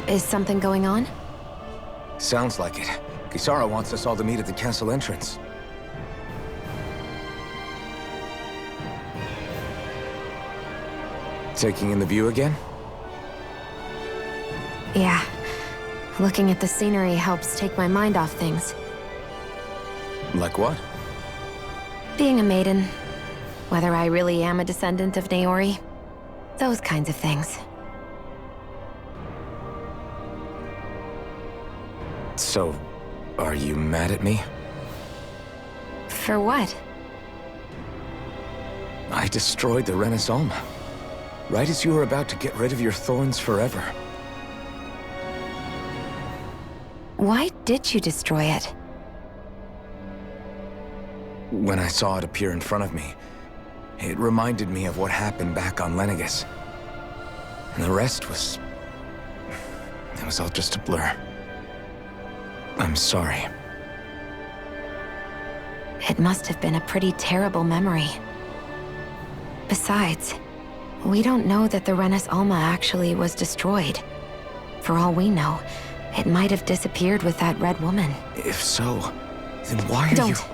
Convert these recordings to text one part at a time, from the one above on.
Is something going on? Sounds like it. Kisara wants us all to meet at the castle entrance. Taking in the view again? Yeah. Looking at the scenery helps take my mind off things. Like what? Being a maiden. Whether I really am a descendant of Naori. Those kinds of things. So, are you mad at me? For what? I destroyed the Renaissance, right as you were about to get rid of your thorns forever. Why did you destroy it? When I saw it appear in front of me, it reminded me of what happened back on Lenegus. And the rest was... it was all just a blur. I'm sorry. It must have been a pretty terrible memory. Besides, we don't know that the Renis Alma actually was destroyed. For all we know, it might have disappeared with that red woman. If so, then why are you... Don't.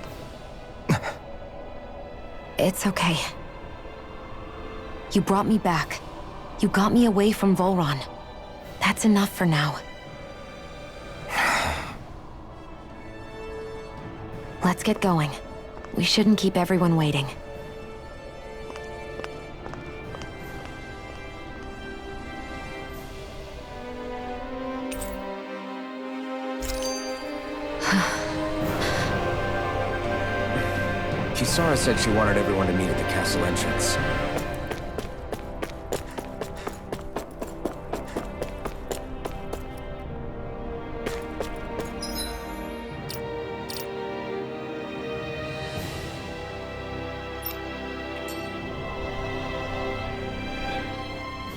It's okay. You brought me back. You got me away from Volron. That's enough for now. Let's get going. We shouldn't keep everyone waiting. Kisara said she wanted everyone to meet at the castle entrance.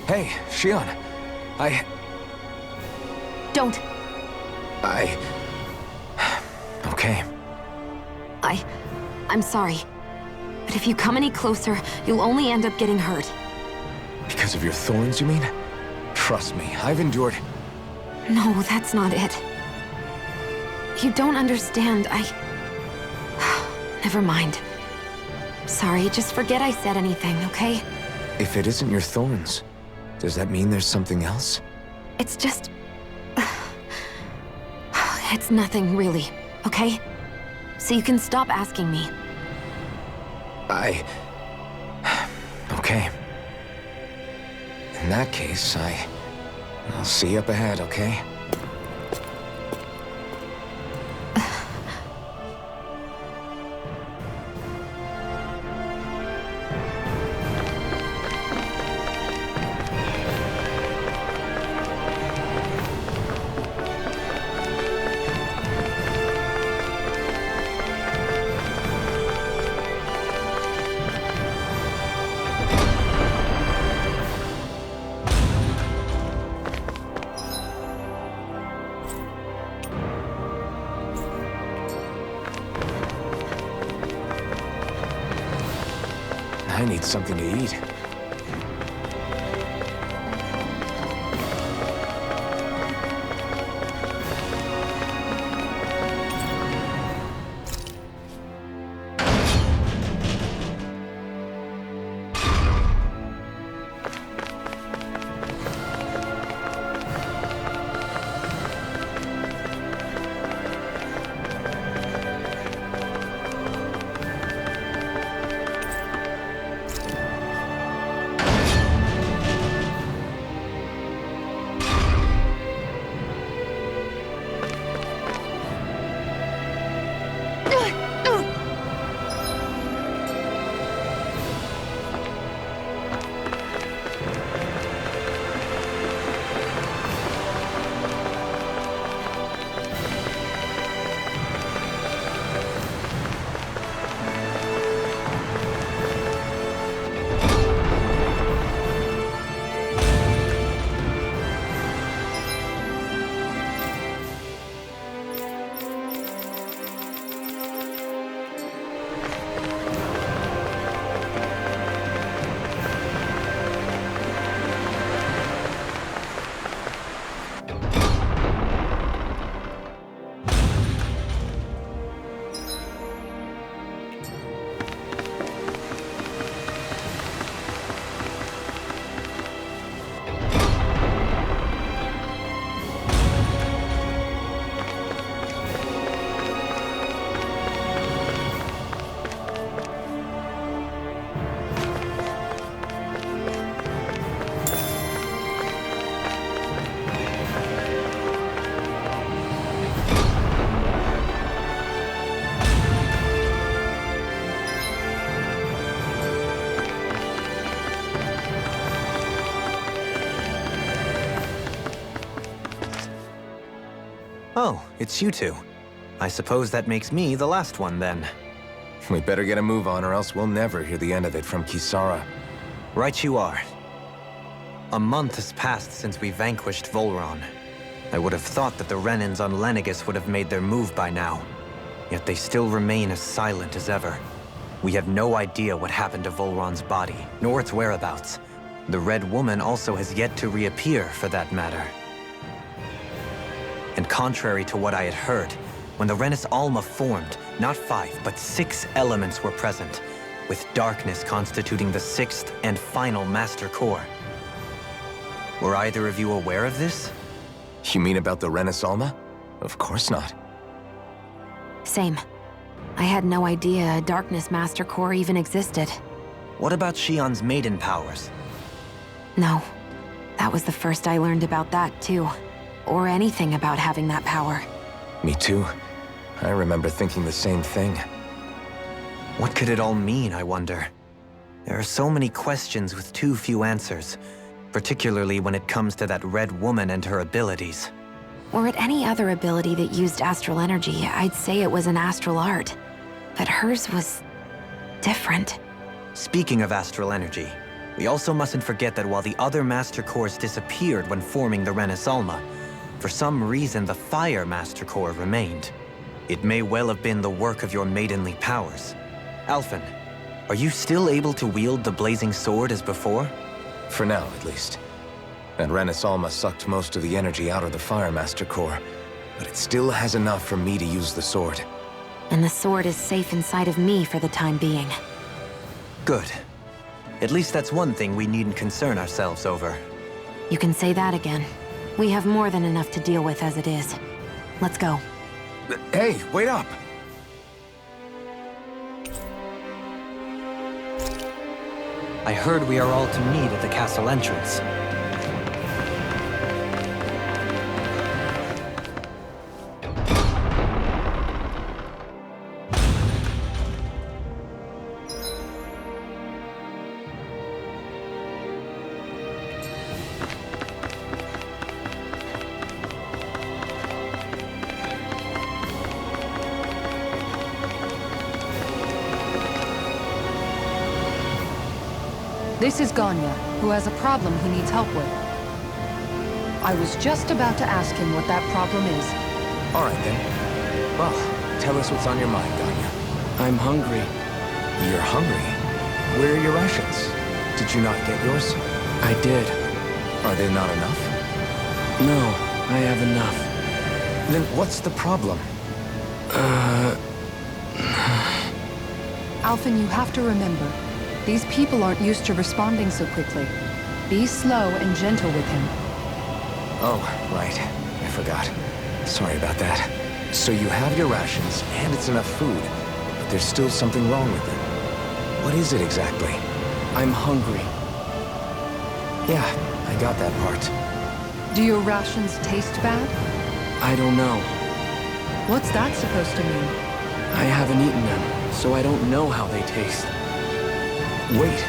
Hey, Shion. Don't. Okay. I'm sorry. But if you come any closer, you'll only end up getting hurt. Because of your thorns, you mean? Trust me, I've endured... No, that's not it. You don't understand, Never mind. Sorry, just forget I said anything, okay? If it isn't your thorns, does that mean there's something else? It's just... It's nothing, really, okay? So you can stop asking me. Okay. In that case, I'll see you up ahead, okay? I need something to eat. Oh, it's you two. I suppose that makes me the last one, then. We better get a move on, or else we'll never hear the end of it from Kisara. Right you are. A month has passed since we vanquished Volron. I would have thought that the Renins on Lenegis would have made their move by now. Yet they still remain as silent as ever. We have no idea what happened to Volron's body, nor its whereabouts. The Red Woman also has yet to reappear, for that matter. And contrary to what I had heard, when the Renis Alma formed, not 5, but 6 elements were present, with darkness constituting the 6th and final Master Core. Were either of you aware of this? You mean about the Renis Alma? Of course not. Same. I had no idea a Darkness Master Core even existed. What about Shion's maiden powers? No. That was the first I learned about that, too. Or anything about having that power. Me too. I remember thinking the same thing. What could it all mean, I wonder? There are so many questions with too few answers, particularly when it comes to that Red Woman and her abilities. Or at any other ability that used astral energy, I'd say it was an astral art. But hers was different. Speaking of astral energy, we also mustn't forget that while the other Master Cores disappeared when forming the Renis Alma, for some reason the Fire Master Core remained. It may well have been the work of your maidenly powers. Alphen, are you still able to wield the blazing sword as before? For now, at least. That Renis Alma sucked most of the energy out of the Fire Master Core, but it still has enough for me to use the sword. And the sword is safe inside of me for the time being. Good. At least that's one thing we needn't concern ourselves over. You can say that again. We have more than enough to deal with as it is. Let's go. Hey, wait up! I heard we are all to meet at the castle entrance. This is Ganya, who has a problem he needs help with. I was just about to ask him what that problem is. All right, then. Well, tell us what's on your mind, Ganya. I'm hungry. You're hungry? Where are your rations? Did you not get yours? I did. Are they not enough? No, I have enough. Then what's the problem? Alphen, you have to remember, these people aren't used to responding so quickly. Be slow and gentle with him. Oh, right. I forgot. Sorry about that. So you have your rations, and it's enough food, but there's still something wrong with them. What is it exactly? I'm hungry. Yeah, I got that part. Do your rations taste bad? I don't know. What's that supposed to mean? I haven't eaten them, so I don't know how they taste. Wait,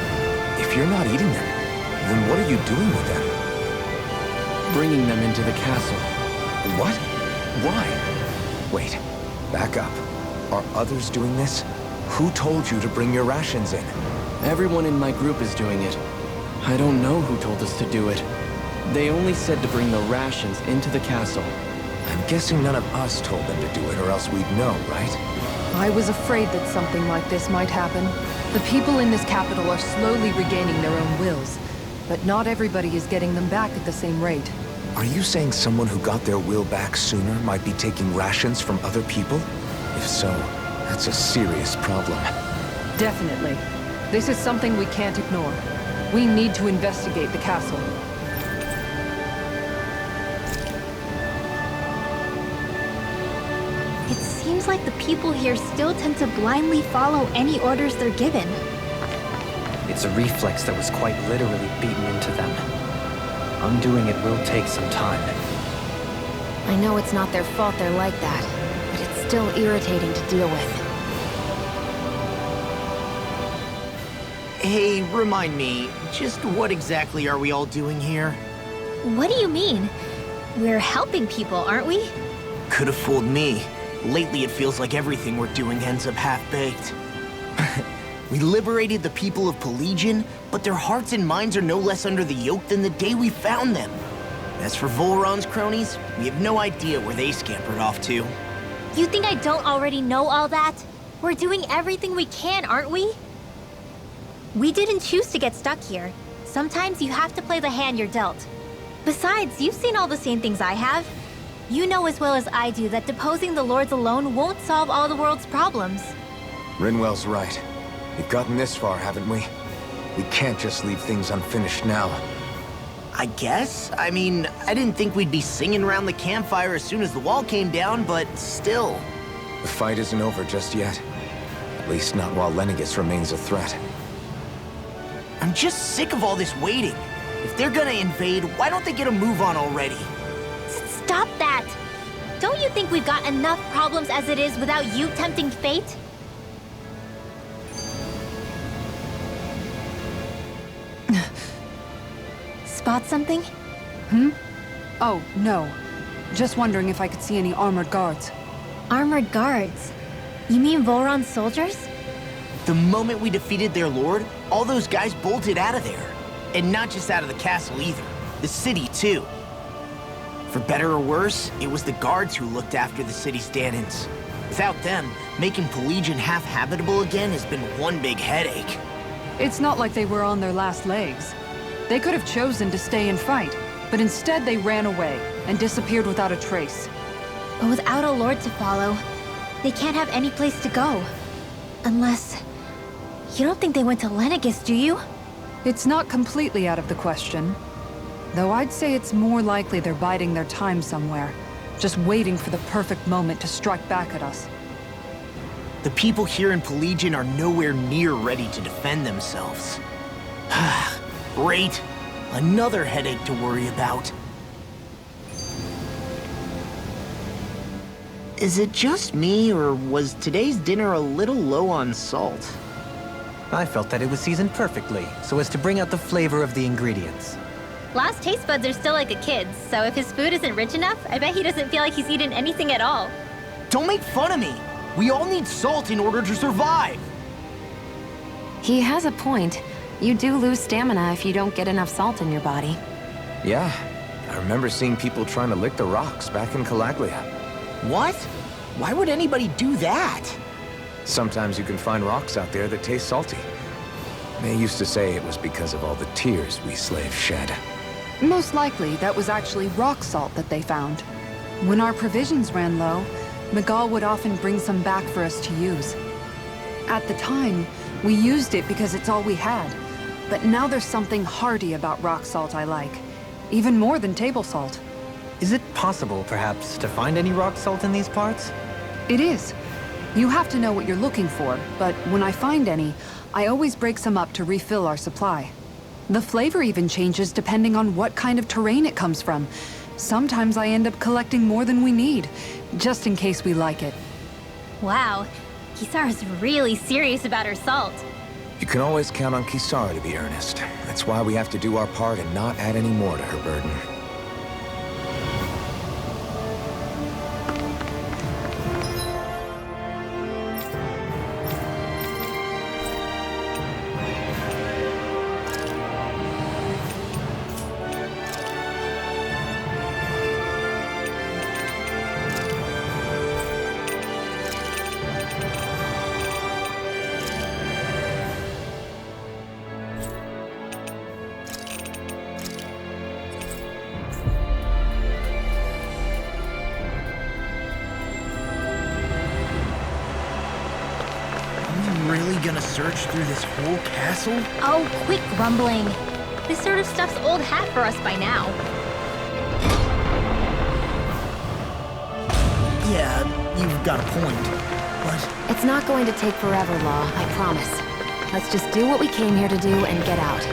if you're not eating them, then what are you doing with them? Bringing them into the castle. What? Why? Wait, back up. Are others doing this? Who told you to bring your rations in? Everyone in my group is doing it. I don't know who told us to do it. They only said to bring the rations into the castle. I'm guessing none of us told them to do it, or else we'd know, right? I was afraid that something like this might happen. The people in this capital are slowly regaining their own wills, but not everybody is getting them back at the same rate. Are you saying someone who got their will back sooner might be taking rations from other people? If so, that's a serious problem. Definitely. This is something we can't ignore. We need to investigate the castle. It seems like the people here still tend to blindly follow any orders they're given. It's a reflex that was quite literally beaten into them. Undoing it will take some time. I know it's not their fault they're like that, but it's still irritating to deal with. Hey, remind me, just what exactly are we all doing here? What do you mean? We're helping people, aren't we? could have fooled me. Lately, it feels like everything we're doing ends up half-baked. We liberated the people of Pelegion, but their hearts and minds are no less under the yoke than the day we found them. As for Volron's cronies, we have no idea where they scampered off to. You think I don't already know all that? We're doing everything we can, aren't we? We didn't choose to get stuck here. Sometimes you have to play the hand you're dealt. Besides, you've seen all the same things I have. You know as well as I do that deposing the lords alone won't solve all the world's problems. Rinwell's right. We've gotten this far, haven't we? We can't just leave things unfinished now. I guess? I mean, I didn't think we'd be singing around the campfire as soon as the wall came down, but still. The fight isn't over just yet. At least not while Lenegis remains a threat. I'm just sick of all this waiting. If they're gonna invade, why don't they get a move on already? Stop that! Don't you think we've got enough problems as it is without you tempting fate? Spot something? Oh, no. Just wondering if I could see any armored guards. Armored guards? You mean Volron's soldiers? The moment we defeated their lord, all those guys bolted out of there. And not just out of the castle either. The city, too. For better or worse, it was the guards who looked after the city's stand-ins. Without them, making Pelegion half-habitable again has been one big headache. It's not like they were on their last legs. They could have chosen to stay and fight, but instead they ran away and disappeared without a trace. But without a lord to follow, they can't have any place to go. Unless... You don't think they went to Lenegis, do you? It's not completely out of the question. Though I'd say it's more likely they're biding their time somewhere, just waiting for the perfect moment to strike back at us. The people here in Pelegion are nowhere near ready to defend themselves. Great. Another headache to worry about. Is it just me, or was today's dinner a little low on salt? I felt that it was seasoned perfectly, so as to bring out the flavor of the ingredients. Last taste buds are still like a kid's, so if his food isn't rich enough, I bet he doesn't feel like he's eaten anything at all. Don't make fun of me! We all need salt in order to survive! He has a point. You do lose stamina if you don't get enough salt in your body. Yeah, I remember seeing people trying to lick the rocks back in Calaglia. What? Why would anybody do that? Sometimes you can find rocks out there that taste salty. They used to say it was because of all the tears we slaves shed. Most likely, that was actually rock salt that they found. When our provisions ran low, Miguel would often bring some back for us to use. At the time, we used it because it's all we had. But now there's something hearty about rock salt I like. Even more than table salt. Is it possible, perhaps, to find any rock salt in these parts? It is. You have to know what you're looking for, but when I find any, I always break some up to refill our supply. The flavor even changes depending on what kind of terrain it comes from. Sometimes I end up collecting more than we need, just in case we like it. Wow, Kisara's really serious about her salt. You can always count on Kisara to be earnest. That's why we have to do our part and not add any more to her burden. Really gonna search through this whole castle? Oh, quit grumbling. This sort of stuff's old hat for us by now. Yeah, you've got a point. But It's not going to take forever, Law, I promise. Let's just do what we came here to do and get out.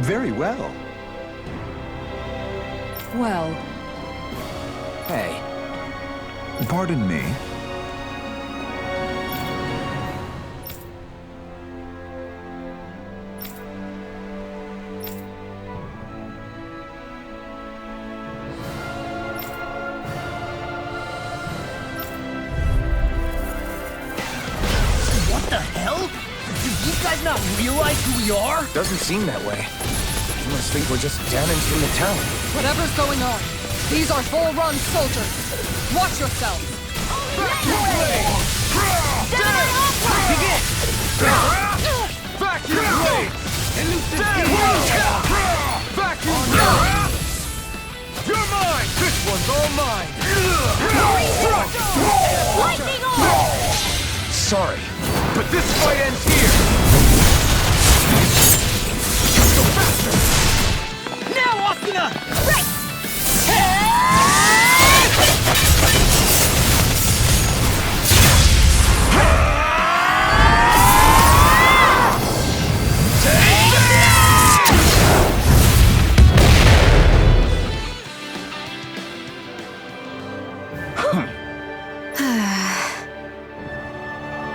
Very well. Well, Hey, Pardon me. What the hell? Do these guys not realize who we are? doesn't seem that way. You must think we're just Danins from the town. whatever's going on, these are full-run soldiers. Watch yourselves. Vacuum blades! Vacuum blades! You're mine! This one's all mine! Lightning orb! Sorry. But this fight ends here! Go faster! Now, Asuna! Right!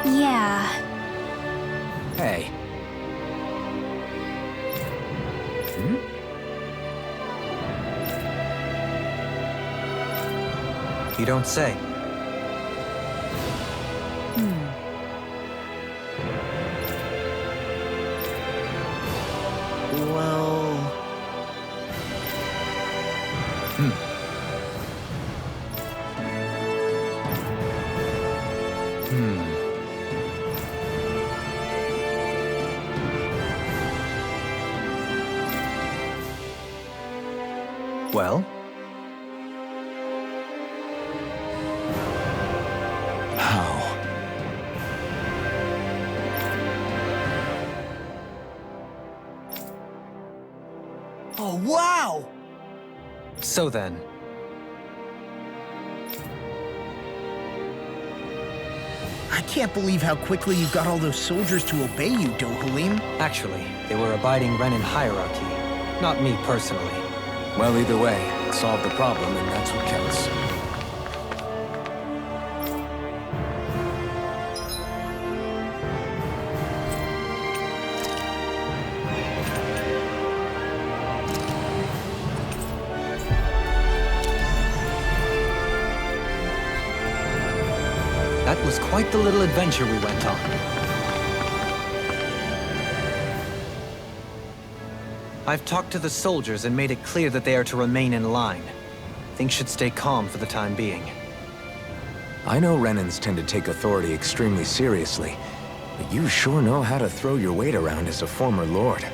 Yeah. Hey. You don't say. Well... Well? How? Oh, wow! So then, I can't believe how quickly you got all those soldiers to obey you, Dohalim. actually, they were abiding Renin hierarchy. Not me personally. Well, either way, it solved the problem, and that's what counts. That was quite the little adventure we went on. I've talked to the soldiers and made it clear that they are to remain in line. Things should stay calm for the time being. I know Renins tend to take authority extremely seriously, but you sure know how to throw your weight around as a former lord.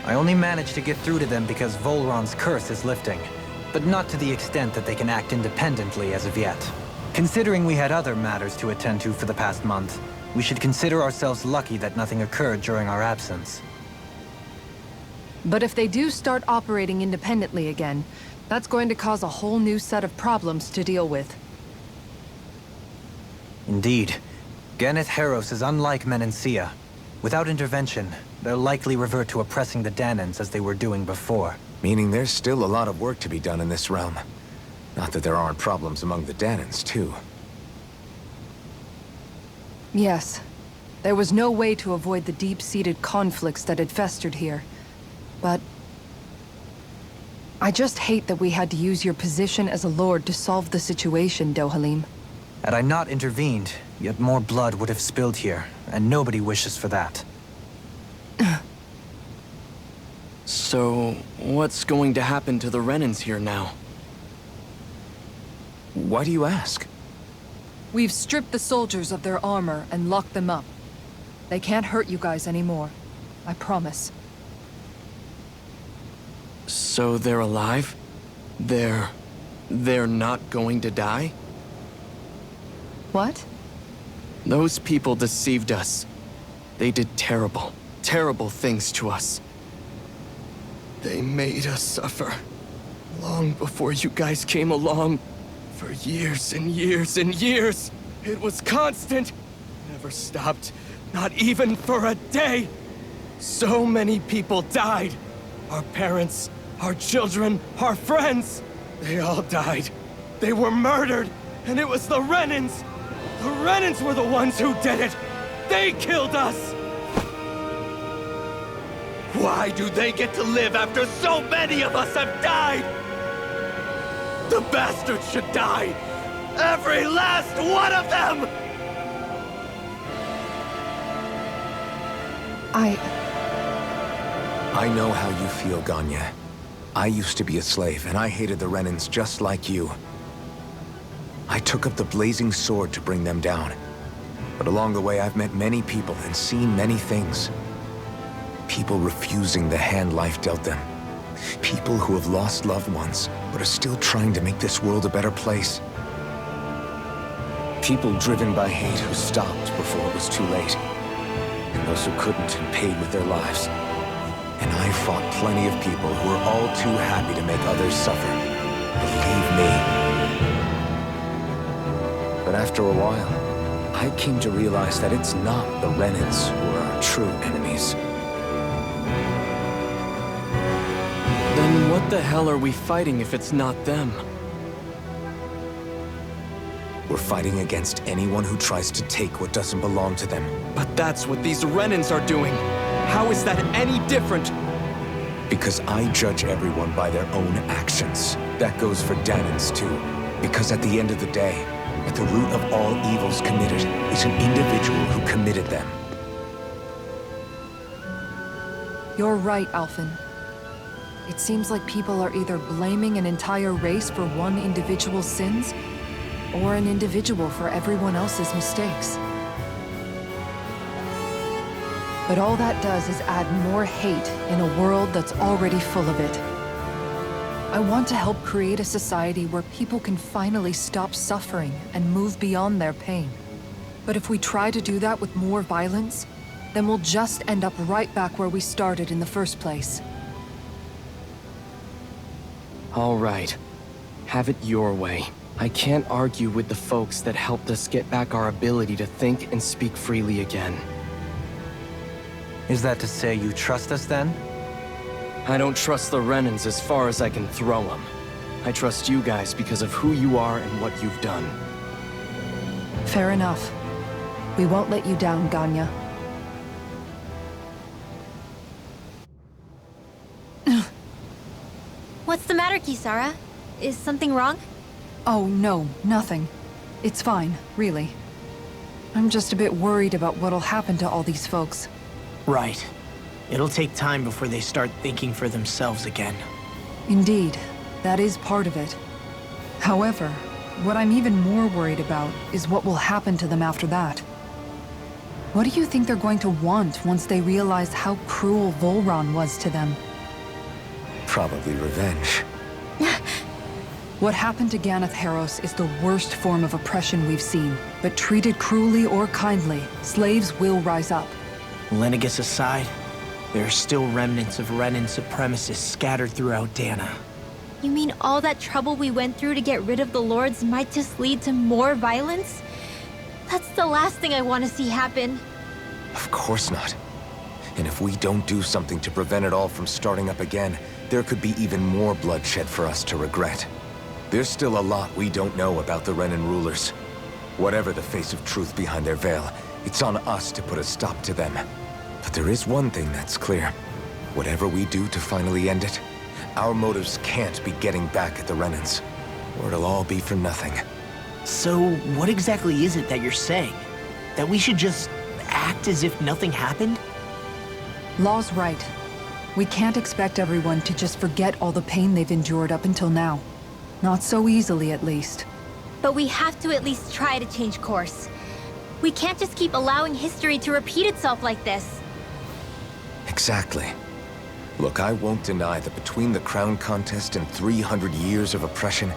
I only managed to get through to them because Volron's curse is lifting, but not to the extent that they can act independently as of yet. Considering we had other matters to attend to for the past month, we should consider ourselves lucky that nothing occurred during our absence. But if they do start operating independently again, that's going to cause a whole new set of problems to deal with. Indeed. Ganeth Heros is unlike Menencia. Without intervention, they'll likely revert to oppressing the Danans as they were doing before. Meaning there's still a lot of work to be done in this realm. Not that there aren't problems among the Danans, too. Yes. There was no way to avoid the deep-seated conflicts that had festered here. But... I just hate that we had to use your position as a lord to solve the situation, Dohalim. Had I not intervened, yet more blood would have spilled here, and nobody wishes for that. So, what's going to happen to the Renins here now? Why do you ask? We've stripped the soldiers of their armor and locked them up. They can't hurt you guys anymore. I promise. So they're alive? They're not going to die? What? Those people deceived us. They did terrible, terrible things to us. They made us suffer. Long before you guys came along. For years and years and years. It was constant. Never stopped. Not even for a day. So many people died. our parents, our children, our friends. They all died. They were murdered, and it was the Renins. The Renins were the ones who did it. They killed us. Why do they get to live after so many of us have died? The bastards should die. Every last one of them! I know how you feel, Ganya. I used to be a slave, and I hated the Renins just like you. I took up the blazing sword to bring them down. But along the way, I've met many people and seen many things. People refusing the hand life dealt them. People who have lost loved ones, but are still trying to make this world a better place. People driven by hate who stopped before it was too late. And those who couldn't and paid with their lives. And I fought plenty of people who were all too happy to make others suffer. Believe me. But after a while, I came to realize that it's not the Renins who are our true enemies. Then what the hell are we fighting if it's not them? We're fighting against anyone who tries to take what doesn't belong to them. But that's what these Renins are doing. How is that any different? Because I judge everyone by their own actions. That goes for Danins too. Because at the end of the day, at the root of all evils committed is an individual who committed them. You're right, Alphen. It seems like people are either blaming an entire race for one individual's sins, or an individual for everyone else's mistakes. But all that does is add more hate in a world that's already full of it. I want to help create a society where people can finally stop suffering and move beyond their pain. But if we try to do that with more violence, then we'll just end up right back where we started in the first place. All right. Have it your way. I can't argue with the folks that helped us get back our ability to think and speak freely again. Is that to say you trust us then? I don't trust the Renins as far as I can throw them. I trust you guys because of who you are and what you've done. Fair enough. We won't let you down, Ganya. What's the matter, Kisara? Is something wrong? Oh, no, nothing. It's fine, really. I'm just a bit worried about what'll happen to all these folks. Right. It'll take time before they start thinking for themselves again. Indeed, that is part of it. However, what I'm even more worried about is what will happen to them after that. What do you think they're going to want once they realize how cruel Volron was to them? Probably revenge. What happened to Ganeth Haros is the worst form of oppression we've seen, but treated cruelly or kindly, slaves will rise up. Lenegis aside, there are still remnants of Renin supremacists scattered throughout Dana. You mean all that trouble we went through to get rid of the Lords might just lead to more violence? That's the last thing I want to see happen. Of course not. And if we don't do something to prevent it all from starting up again, there could be even more bloodshed for us to regret. There's still a lot we don't know about the Renin rulers. Whatever the face of truth behind their veil, it's on us to put a stop to them. But there is one thing that's clear. Whatever we do to finally end it, our motives can't be getting back at the Renins, or it'll all be for nothing. So, what exactly is it that you're saying? That we should just act as if nothing happened? Law's right. We can't expect everyone to just forget all the pain they've endured up until now. Not so easily, at least. But we have to at least try to change course. We can't just keep allowing history to repeat itself like this. Exactly. Look, I won't deny that between the crown contest and 300 years of oppression,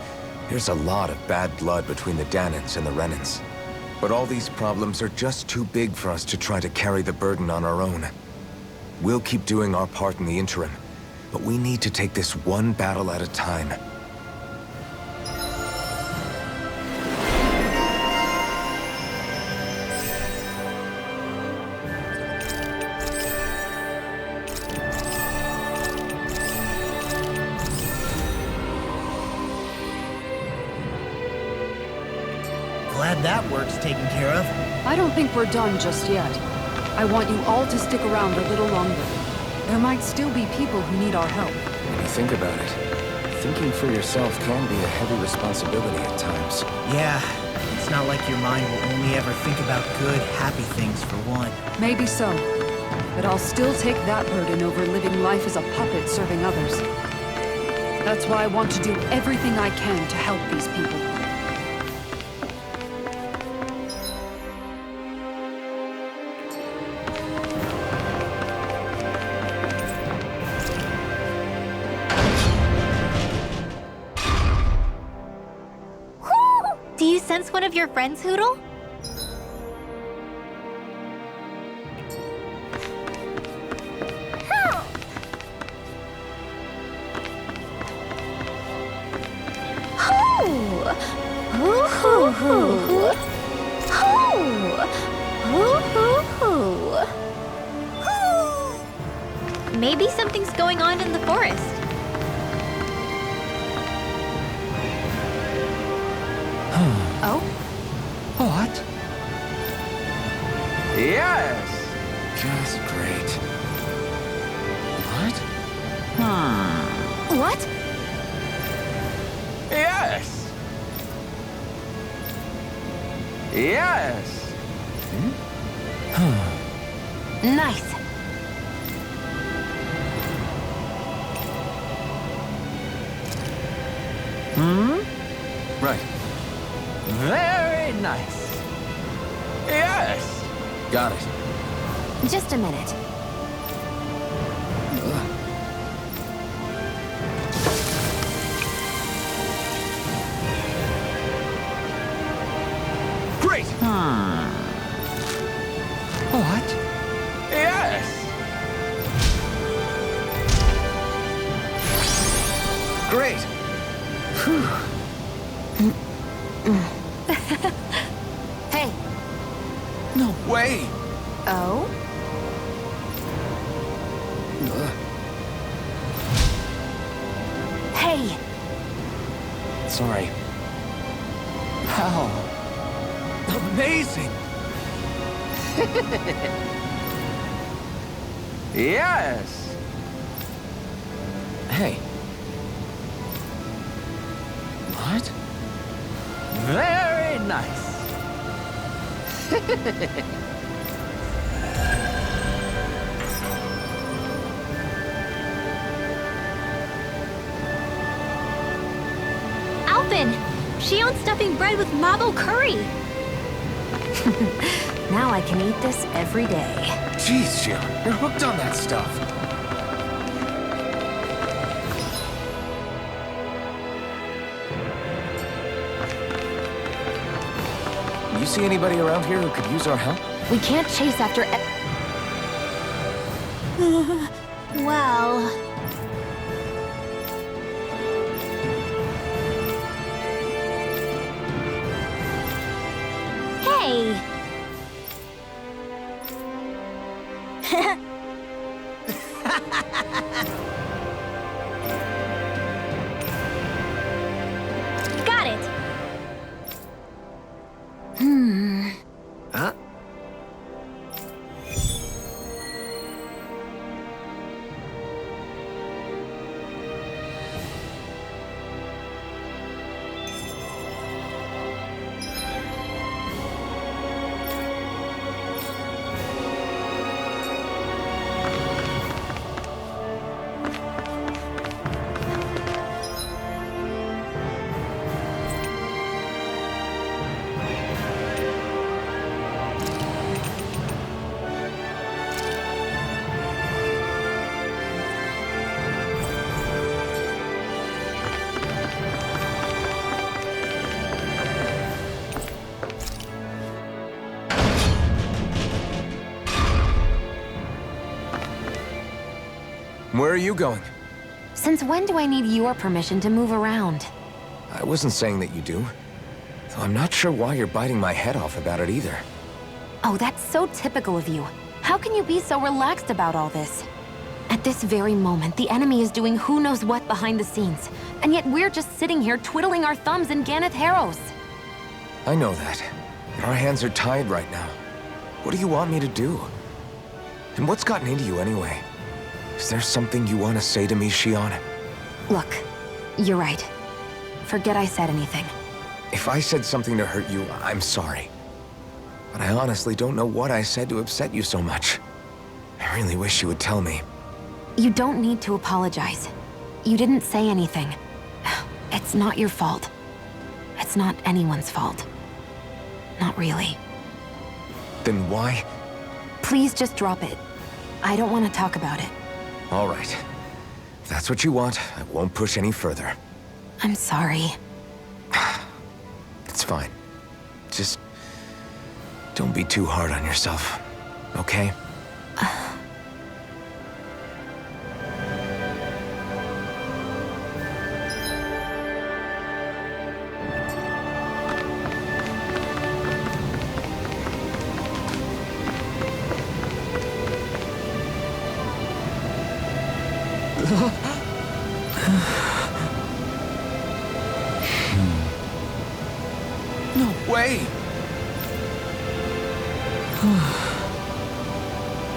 there's a lot of bad blood between the Danins and the Renins. But all these problems are just too big for us to try to carry the burden on our own. We'll keep doing our part in the interim, but we need to take this one battle at a time. Glad that work's taken care of. I don't think we're done just yet. I want you all to stick around a little longer. There might still be people who need our help. When you think about it, thinking for yourself can be a heavy responsibility at times. Yeah, it's not like your mind will only ever think about good, happy things for one. Maybe so. But I'll still take that burden over living life as a puppet serving others. That's why I want to do everything I can to help these people. Do you sense one of your friends, Hootle? Maybe something's going on in the forest. Oh? What? Yes! Just great. What? What? Yes! Yes! Nice. Right. Very nice. Yes! Got it. Just a minute. Great! What? Yes! Great! Hey. No way! Oh? Hey. Sorry. Wow. Amazing! Yes! Hey. What? Very nice. Alvin! She owns stuffing bread with marble curry! Now I can eat this every day. Jeez, Jill, you're hooked on that stuff. You see anybody around here who could use our help? We can't chase after Well... Hey! Got it! Huh? Where are you going? Since when do I need your permission to move around? I wasn't saying that you do. Though I'm not sure why you're biting my head off about it either. Oh, that's so typical of you. How can you be so relaxed about all this? At this very moment, the enemy is doing who knows what behind the scenes. And yet we're just sitting here twiddling our thumbs in Ganeth Harrows. I know that. Our hands are tied right now. What do you want me to do? And what's gotten into you anyway? Is there something you want to say to me, Shion? Look, you're right. Forget I said anything. If I said something to hurt you, I'm sorry. But I honestly don't know what I said to upset you so much. I really wish you would tell me. You don't need to apologize. You didn't say anything. It's not your fault. It's not anyone's fault. Not really. Then why? Please just drop it. I don't want to talk about it. All right. If that's what you want, I won't push any further. I'm sorry. It's fine. Just don't be too hard on yourself, okay? No way!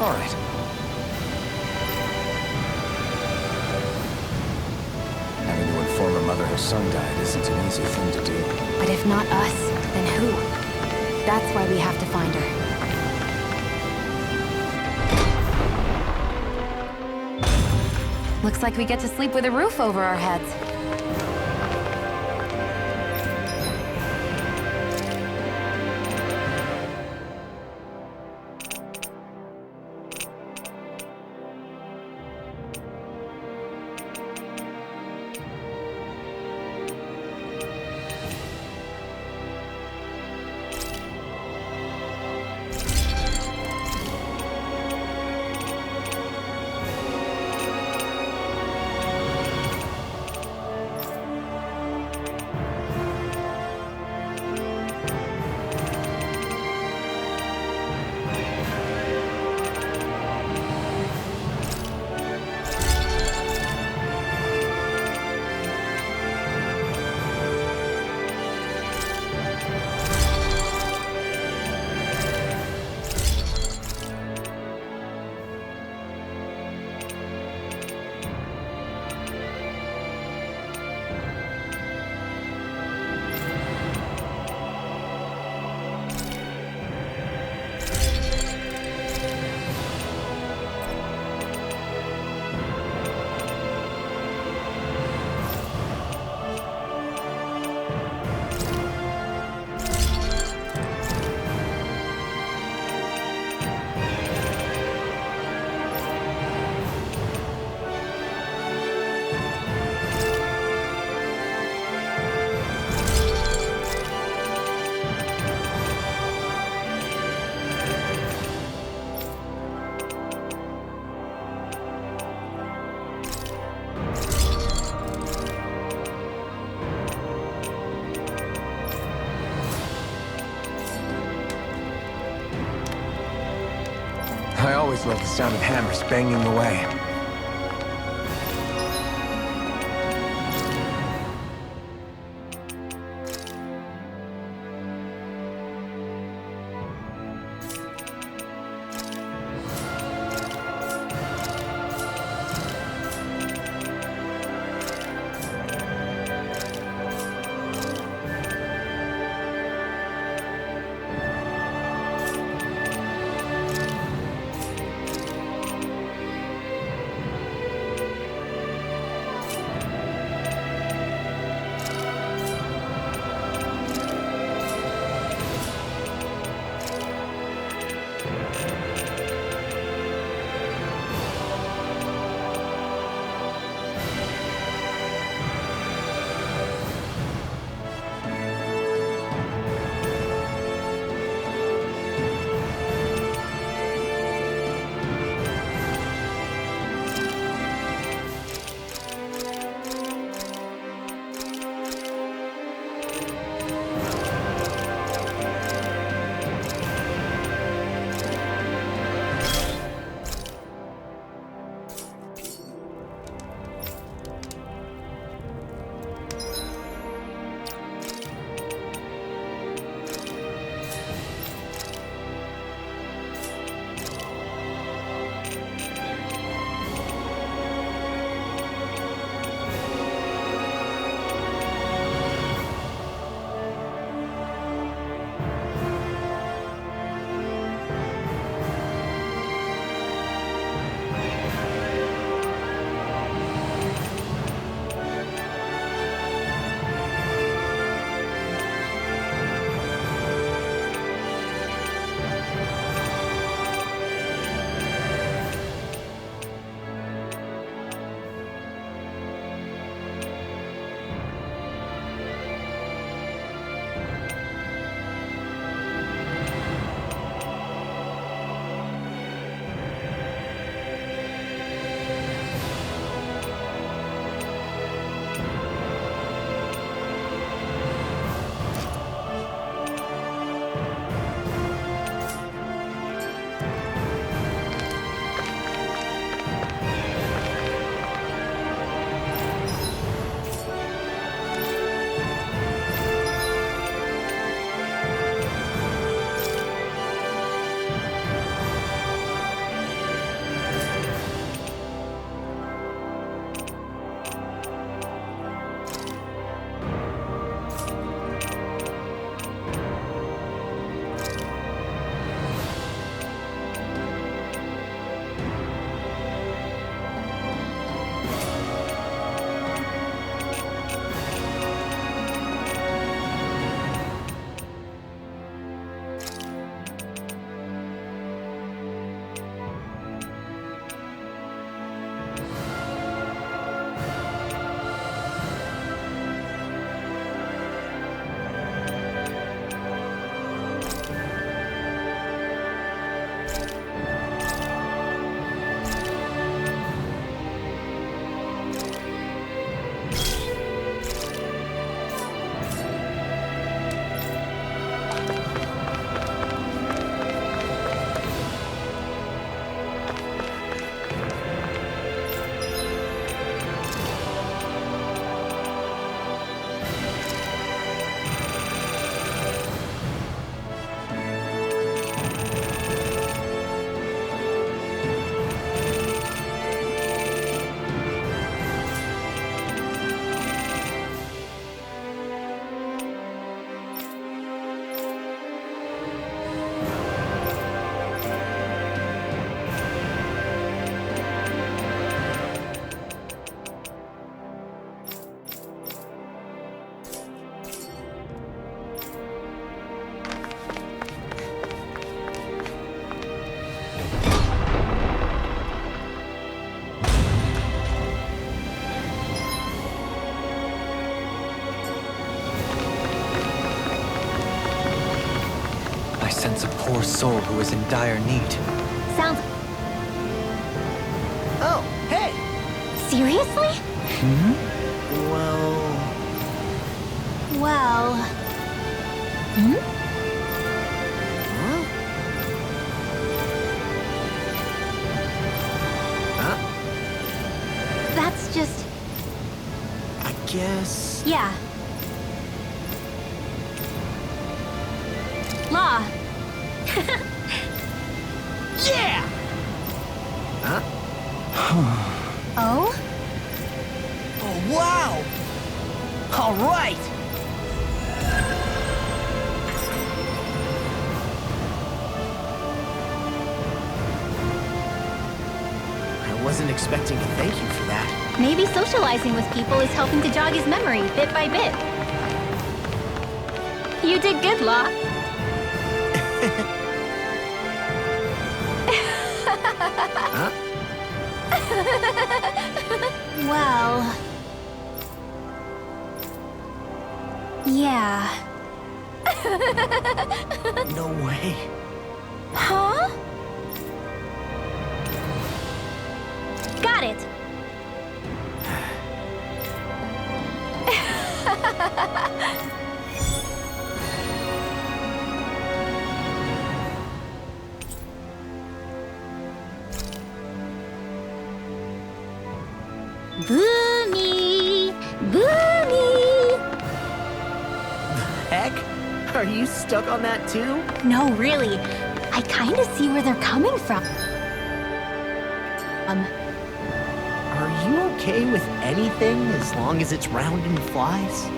All right. Having to inform a mother her son died isn't an easy thing to do. But if not us, then who? That's why we have to find her. Looks like we get to sleep with a roof over our heads. I always love the sound of hammers banging away. poor soul who is in dire need. Sounds... Oh, hey! Seriously? Well... Well... Hmm? Huh? That's just... I guess... Yeah. Law. Yeah! Huh? Oh? Oh, wow! All right! I wasn't expecting a thank you for that. Maybe socializing with people is helping to jog his memory bit by bit. You did good, Law. Huh? Well... Yeah. No way. Huh? Got it. Boomy! Boomy! Heck? Are you stuck on that too? No, really. I kind of see where they're coming from. Are you okay with anything as long as it's round and flies?